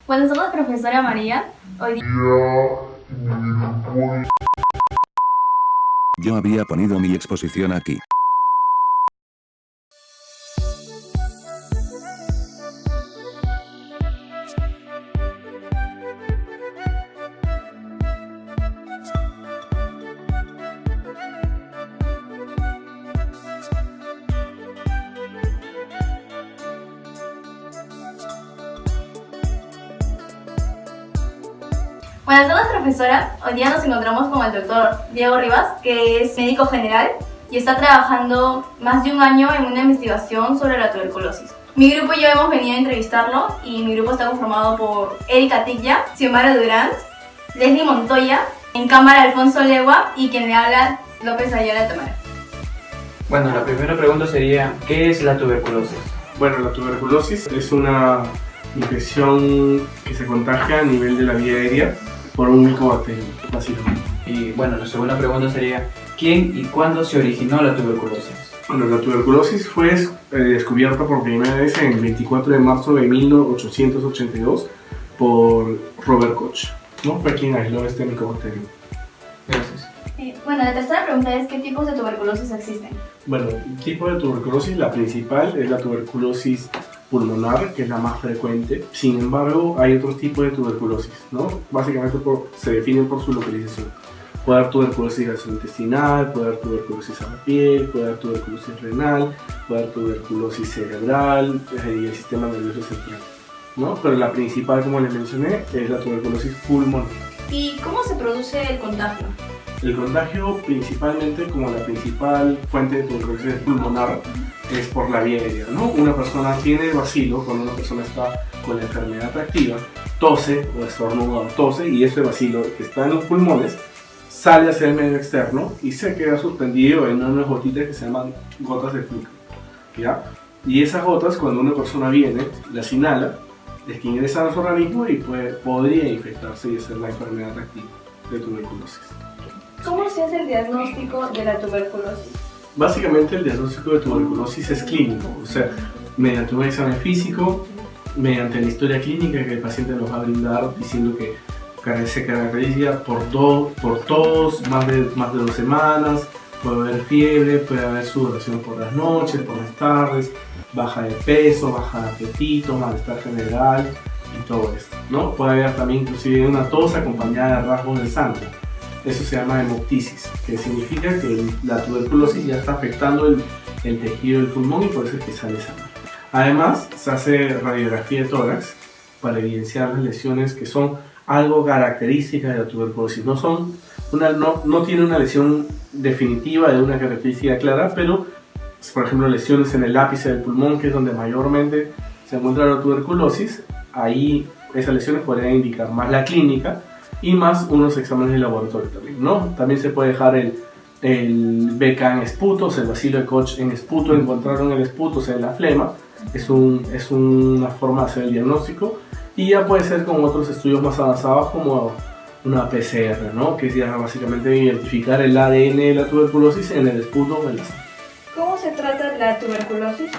Buenas tardes, profesora María. Hoy día... Yo había ponido mi exposición aquí. Buenas tardes, profesora. Hoy día nos encontramos con el doctor Diego Rivas, que es médico general y está trabajando más de un año en una investigación sobre la tuberculosis. Mi grupo y yo hemos venido a entrevistarlo y mi grupo está conformado por Erika Tiglia, Xiomara Durán, Leslie Montoya, en cámara Alfonso Legua y quien le habla López Ayala Tamara. Bueno, la primera pregunta sería, ¿qué es la tuberculosis? Bueno, la tuberculosis es una infección que se contagia a nivel de la vía aérea por un micobacterio, básicamente. Y bueno, la segunda pregunta sería, ¿quién y cuándo se originó la tuberculosis? Bueno, la tuberculosis fue descubierta por primera vez en el 24 de marzo de 1882 por Robert Koch, ¿no? Fue quien aisló este micobacterio. Gracias. Bueno, la tercera pregunta es ¿qué tipos de tuberculosis existen? Bueno, el tipo de tuberculosis, la principal es la tuberculosis pulmonar, que es la más frecuente. Sin embargo, hay otros tipos de tuberculosis, ¿no? Básicamente se definen por su localización. Puede haber tuberculosis gastrointestinal, puede haber tuberculosis a la piel, puede haber tuberculosis renal, puede haber tuberculosis cerebral y el sistema nervioso central, ¿no? Pero la principal, como les mencioné, es la tuberculosis pulmonar. ¿Y cómo se produce el contagio? El contagio, principalmente, como la principal fuente de tuberculosis pulmonar, es por la vía aérea, ¿no? Una persona tiene el bacilo cuando una persona está con la enfermedad activa, tose o estornuda o tose, y ese bacilo que está en los pulmones sale hacia el medio externo y se queda suspendido en unas gotitas que se llaman gotas de flujo, ¿ya? Y esas gotas, cuando una persona viene, las inhala, es que ingresan a su organismo y podría infectarse y hacer la enfermedad activa de tuberculosis. ¿Cómo se hace el diagnóstico de la tuberculosis? Básicamente el diagnóstico de tuberculosis es clínico, o sea, mediante un examen físico, mediante la historia clínica que el paciente nos va a brindar diciendo que se caracteriza por tos, más de 2 semanas, puede haber fiebre, puede haber sudoración por las noches, por las tardes, baja de peso, baja de apetito, malestar general y todo esto, ¿no? Puede haber también inclusive una tos acompañada de rasgos de sangre. Eso se llama hemoptisis, que significa que la tuberculosis ya está afectando el tejido del pulmón y por eso es que sale sangre. Además, se hace radiografía de tórax para evidenciar las lesiones que son algo características de la tuberculosis. No tiene una lesión definitiva de una característica clara, pero, por ejemplo, lesiones en el ápice del pulmón, que es donde mayormente se encuentra la tuberculosis, ahí esas lesiones podrían indicar más la clínica y más unos exámenes de laboratorio también, ¿no? También se puede dejar el BK en esputos, el bacilo de Koch en esputo, encontraron el esputo, o sea, en la flema, es una forma de hacer el diagnóstico, y ya puede ser con otros estudios más avanzados como una PCR, ¿no? Que es ya básicamente identificar el ADN de la tuberculosis en el esputo o en la sangre. ¿Cómo se trata la tuberculosis?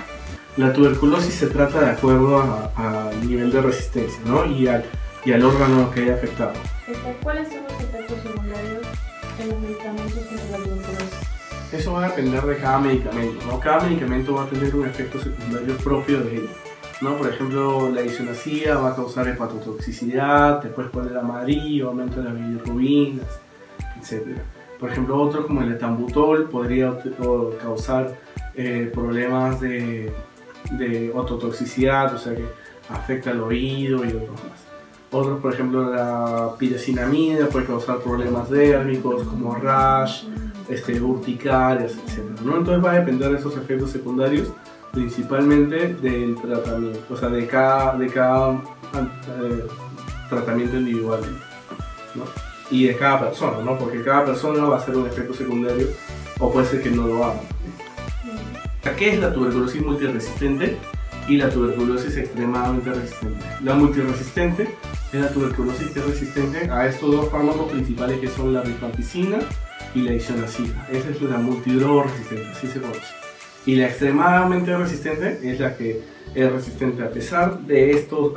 La tuberculosis se trata de acuerdo al nivel de resistencia, ¿no? y al órgano que haya afectado. ¿Cuáles son los efectos secundarios de los medicamentos contra la tuberculosis? Eso va a depender de cada medicamento, ¿no? Cada medicamento va a tener un efecto secundario propio de él, ¿no? Por ejemplo, la isoniazida va a causar hepatotoxicidad, te puedes poner amarillo, aumento de las bilirrubinas, etc. Por ejemplo, otro como el etambutol podría causar problemas de ototoxicidad, o sea que afecta el oído y otros más. Otros, por ejemplo, la piracinamida puede causar problemas dérmicos como rash, urticarias, etc., ¿no? Entonces va a depender de esos efectos secundarios, principalmente del tratamiento, o sea, de cada tratamiento individual, ¿no? Y de cada persona, ¿no? Porque cada persona va a hacer un efecto secundario o puede ser que no lo haga. ¿Qué es la tuberculosis multiresistente y la tuberculosis extremadamente resistente? La multiresistente es la tuberculosis que es resistente a estos dos fármacos principales que son la rifampicina y la isoniazida. Esa es la multidroga resistente, así se conoce. Y la extremadamente resistente es la que es resistente a pesar de estos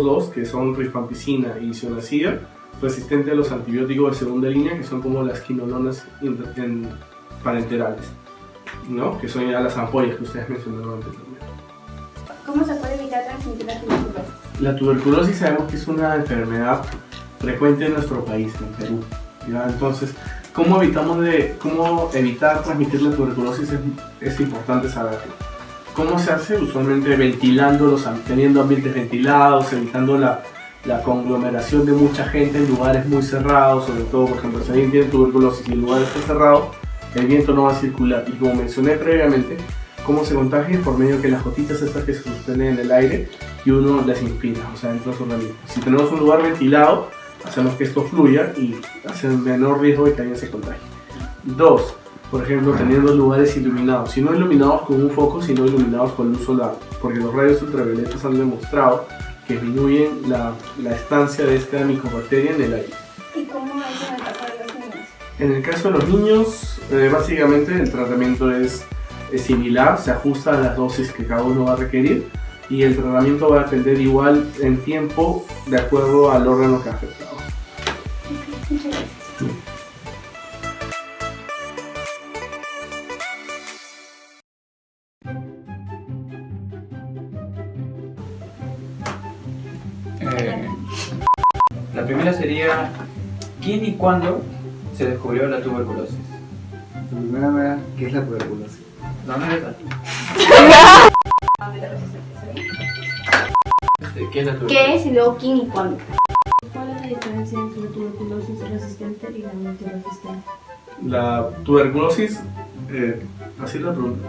dos, que son rifampicina y isoniazida, resistente a los antibióticos de segunda línea, que son como las quinolonas parenterales, ¿no? Que son ya las ampollas que ustedes mencionaron anteriormente. ¿Cómo se puede evitar transmitir la tuberculosis? La tuberculosis sabemos que es una enfermedad frecuente en nuestro país, en Perú, ¿ya? Entonces, ¿cómo evitar transmitir la tuberculosis? Es importante saberlo. ¿Cómo se hace? Usualmente teniendo ambientes ventilados, evitando la conglomeración de mucha gente en lugares muy cerrados, sobre todo, por ejemplo, si alguien tiene tuberculosis y el lugar está cerrado, el viento no va a circular. Y como mencioné previamente, ¿cómo se contagia? Por medio de que las gotitas estas que se sostienen en el aire y uno las inspira, o sea, dentro de su organismo. Si tenemos un lugar ventilado, hacemos que esto fluya y hace menor riesgo de que alguien se contagie. 2. Por ejemplo, teniendo lugares iluminados, si no iluminados con un foco, sino iluminados con luz solar, porque los rayos ultravioletas han demostrado que disminuyen la estancia de esta micobacteria en el aire. ¿Y cómo es en el caso de los niños? En el caso de los niños, básicamente el tratamiento es similar, se ajusta a las dosis que cada uno va a requerir y el tratamiento va a depender igual en tiempo de acuerdo al órgano que ha afectado. Muchas gracias. La primera sería, ¿quién y cuándo se descubrió la tuberculosis? La primera era, ¿qué es la tuberculosis? No, no es esa. ¿Qué es la tuberculosis? ¿Qué es y luego quién y cuándo? ¿Cuál es la diferencia entre la tuberculosis resistente y la multiresistente? La tuberculosis, así es la pregunta.